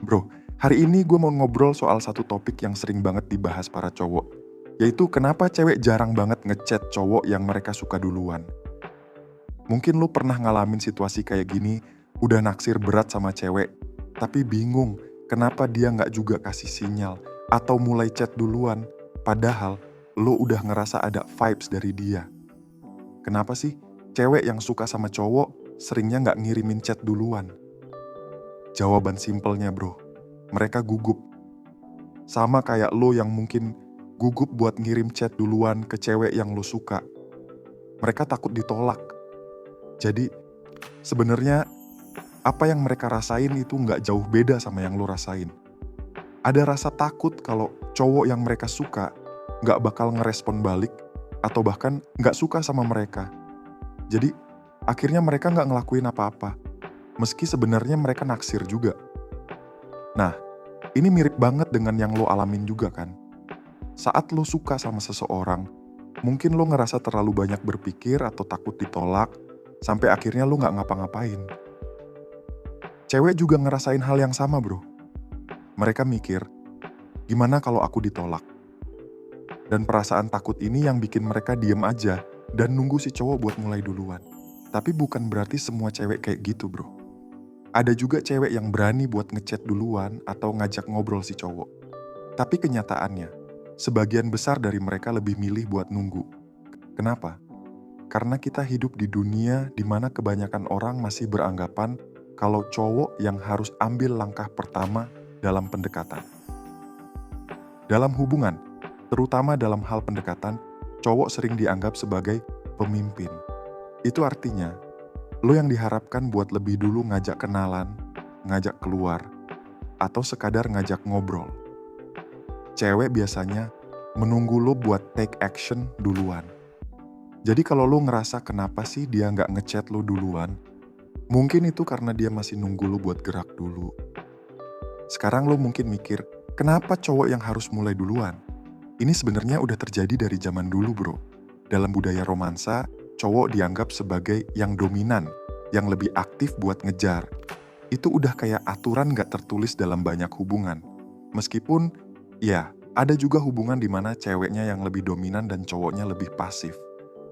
Bro, hari ini gue mau ngobrol soal satu topik yang sering banget dibahas para cowok, yaitu kenapa cewek jarang banget ngechat cowok yang mereka suka duluan. Mungkin lu pernah ngalamin situasi kayak gini, udah naksir berat sama cewek, tapi bingung kenapa dia nggak juga kasih sinyal atau mulai chat duluan, padahal lu udah ngerasa ada vibes dari dia. Kenapa sih cewek yang suka sama cowok seringnya nggak ngirimin chat duluan? Jawaban simpelnya bro, mereka gugup. Sama kayak lo yang mungkin gugup buat ngirim chat duluan ke cewek yang lo suka. Mereka takut ditolak. Jadi sebenarnya apa yang mereka rasain itu nggak jauh beda sama yang lo rasain. Ada rasa takut kalau cowok yang mereka suka nggak bakal ngerespon balik atau bahkan nggak suka sama mereka. Jadi akhirnya mereka nggak ngelakuin apa-apa. Meski sebenarnya mereka naksir juga. Nah, ini mirip banget dengan yang lo alamin juga kan? Saat lo suka sama seseorang, mungkin lo ngerasa terlalu banyak berpikir atau takut ditolak, sampai akhirnya lo nggak ngapa-ngapain. Cewek juga ngerasain hal yang sama bro. Mereka mikir, gimana kalau aku ditolak? Dan perasaan takut ini yang bikin mereka diem aja dan nunggu si cowok buat mulai duluan. Tapi bukan berarti semua cewek kayak gitu bro. Ada juga cewek yang berani buat ngechat duluan atau ngajak ngobrol si cowok. Tapi kenyataannya, sebagian besar dari mereka lebih milih buat nunggu. Kenapa? Karena kita hidup di dunia di mana kebanyakan orang masih beranggapan kalau cowok yang harus ambil langkah pertama dalam pendekatan. Dalam hubungan, terutama dalam hal pendekatan, cowok sering dianggap sebagai pemimpin. Itu artinya, lo yang diharapkan buat lebih dulu ngajak kenalan, ngajak keluar, atau sekadar ngajak ngobrol. Cewek biasanya menunggu lo buat take action duluan. Jadi kalau lo ngerasa kenapa sih dia nggak ngechat lo duluan, mungkin itu karena dia masih nunggu lo buat gerak dulu. Sekarang lo mungkin mikir, kenapa cowok yang harus mulai duluan? Ini sebenarnya udah terjadi dari zaman dulu bro. Dalam budaya romansa, cowok dianggap sebagai yang dominan, yang lebih aktif buat ngejar. Itu udah kayak aturan nggak tertulis dalam banyak hubungan. Meskipun, ya, ada juga hubungan di mana ceweknya yang lebih dominan dan cowoknya lebih pasif.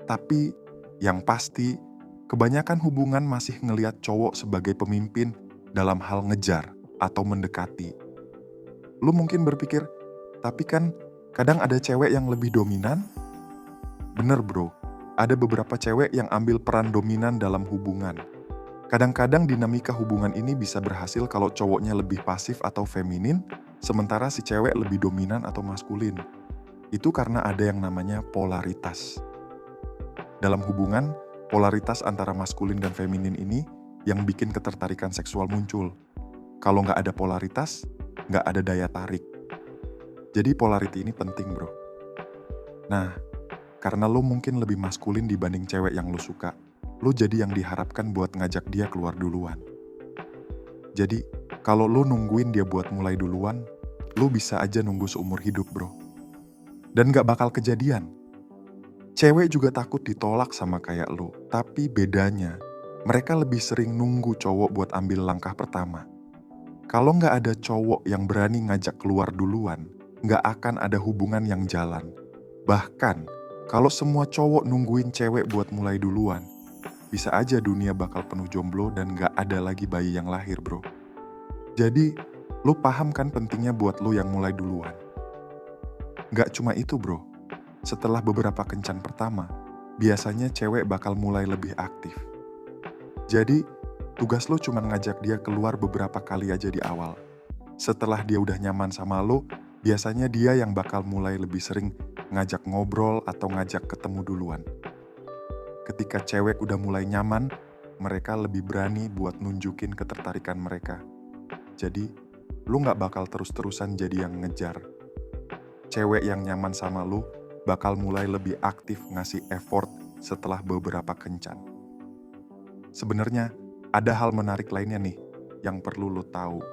Tapi, yang pasti, kebanyakan hubungan masih ngelihat cowok sebagai pemimpin dalam hal ngejar atau mendekati. Lu mungkin berpikir, tapi kan kadang ada cewek yang lebih dominan? Bener bro, ada beberapa cewek yang ambil peran dominan dalam hubungan. Kadang-kadang dinamika hubungan ini bisa berhasil kalau cowoknya lebih pasif atau feminin, sementara si cewek lebih dominan atau maskulin. Itu karena ada yang namanya polaritas. Dalam hubungan, polaritas antara maskulin dan feminin ini yang bikin ketertarikan seksual muncul. Kalau nggak ada polaritas, nggak ada daya tarik. Jadi polarity ini penting bro. Nah, karena lo mungkin lebih maskulin dibanding cewek yang lo suka, lo jadi yang diharapkan buat ngajak dia keluar duluan. Jadi, kalau lo nungguin dia buat mulai duluan, lo bisa aja nunggu seumur hidup bro. Dan nggak bakal kejadian. Cewek juga takut ditolak sama kayak lo, tapi bedanya, mereka lebih sering nunggu cowok buat ambil langkah pertama. Kalau nggak ada cowok yang berani ngajak keluar duluan, nggak akan ada hubungan yang jalan. Bahkan, kalau semua cowok nungguin cewek buat mulai duluan, bisa aja dunia bakal penuh jomblo dan nggak ada lagi bayi yang lahir bro. Jadi, lo paham kan pentingnya buat lo yang mulai duluan. Nggak cuma itu bro. Setelah beberapa kencan pertama, biasanya cewek bakal mulai lebih aktif. Jadi, tugas lo cuma ngajak dia keluar beberapa kali aja di awal. Setelah dia udah nyaman sama lo, biasanya dia yang bakal mulai lebih sering ngajak ngobrol atau ngajak ketemu duluan. Ketika cewek udah mulai nyaman, mereka lebih berani buat nunjukin ketertarikan mereka. Jadi, lo gak bakal terus-terusan jadi yang ngejar. Cewek yang nyaman sama lo bakal mulai lebih aktif ngasih effort setelah beberapa kencan. Sebenarnya ada hal menarik lainnya nih yang perlu lo tahu.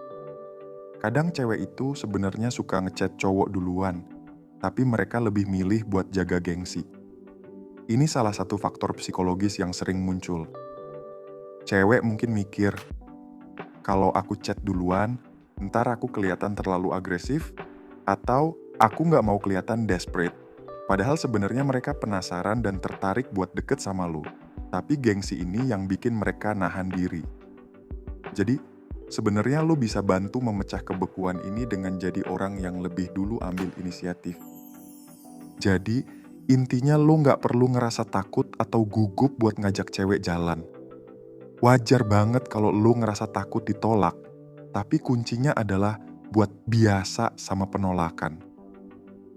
Kadang cewek itu sebenarnya suka ngechat cowok duluan, tapi mereka lebih milih buat jaga gengsi. Ini salah satu faktor psikologis yang sering muncul. Cewek mungkin mikir, kalau aku chat duluan, Entar aku kelihatan terlalu agresif, atau aku nggak mau kelihatan desperate. Padahal sebenarnya mereka penasaran dan tertarik buat deket sama lu. Tapi gengsi ini yang bikin mereka nahan diri. Jadi, sebenarnya lu bisa bantu memecah kebekuan ini dengan jadi orang yang lebih dulu ambil inisiatif. Jadi, intinya lu nggak perlu ngerasa takut atau gugup buat ngajak cewek jalan. Wajar banget kalau lu ngerasa takut ditolak, tapi kuncinya adalah buat biasa sama penolakan.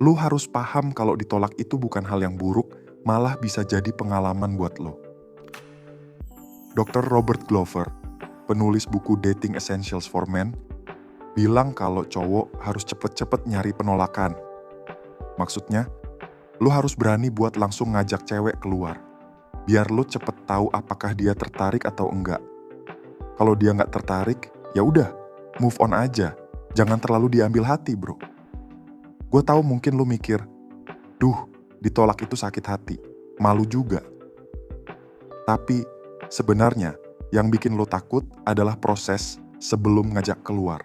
Lu harus paham kalau ditolak itu bukan hal yang buruk, malah bisa jadi pengalaman buat lo. Dr. Robert Glover, penulis buku Dating Essentials for Men, bilang kalau cowok harus cepet-cepet nyari penolakan. Maksudnya, lu harus berani buat langsung ngajak cewek keluar, biar lu cepet tahu apakah dia tertarik atau enggak. Kalau dia nggak tertarik, ya udah, move on aja. Jangan terlalu diambil hati, bro. Gue tahu mungkin lu mikir, duh, ditolak itu sakit hati, malu juga. Tapi sebenarnya yang bikin lu takut adalah proses sebelum ngajak keluar,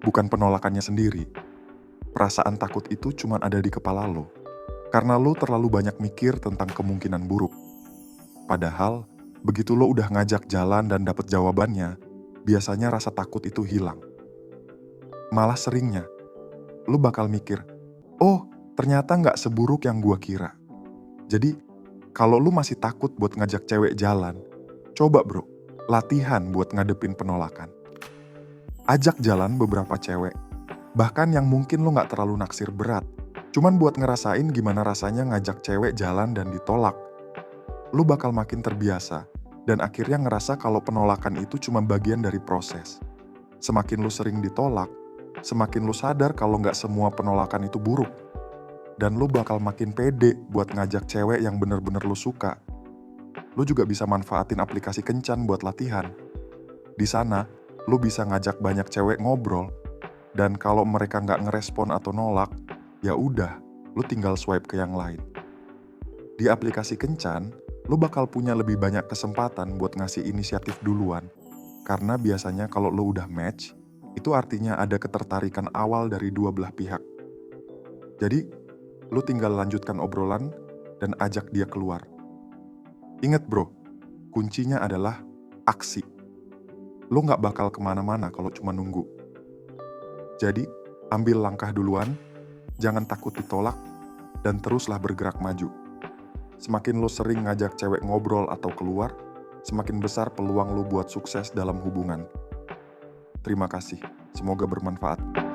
bukan penolakannya sendiri. Perasaan takut itu cuma ada di kepala lo, karena lo terlalu banyak mikir tentang kemungkinan buruk. Padahal, begitu lo udah ngajak jalan dan dapet jawabannya, biasanya rasa takut itu hilang. Malah seringnya, lo bakal mikir, oh ternyata nggak seburuk yang gua kira. Jadi, kalau lo masih takut buat ngajak cewek jalan, coba bro, latihan buat ngadepin penolakan. Ajak jalan beberapa cewek, bahkan yang mungkin lo nggak terlalu naksir berat, cuman buat ngerasain gimana rasanya ngajak cewek jalan dan ditolak. Lu bakal makin terbiasa, dan akhirnya ngerasa kalau penolakan itu cuma bagian dari proses. Semakin lu sering ditolak, semakin lu sadar kalau nggak semua penolakan itu buruk. Dan lu bakal makin pede buat ngajak cewek yang bener-bener lu suka. Lu juga bisa manfaatin aplikasi Kencan buat latihan. Di sana, lu bisa ngajak banyak cewek ngobrol, dan kalau mereka nggak ngerespon atau nolak, ya udah, lu tinggal swipe ke yang lain. Di aplikasi Kencan, lu bakal punya lebih banyak kesempatan buat ngasih inisiatif duluan. Karena biasanya kalau lu udah match, itu artinya ada ketertarikan awal dari dua belah pihak. Jadi, lu tinggal lanjutkan obrolan dan ajak dia keluar. Ingat bro, kuncinya adalah aksi. Lu nggak bakal kemana-mana kalau cuma nunggu. Jadi, ambil langkah duluan, jangan takut ditolak, dan teruslah bergerak maju. Semakin lo sering ngajak cewek ngobrol atau keluar, semakin besar peluang lo buat sukses dalam hubungan. Terima kasih, semoga bermanfaat.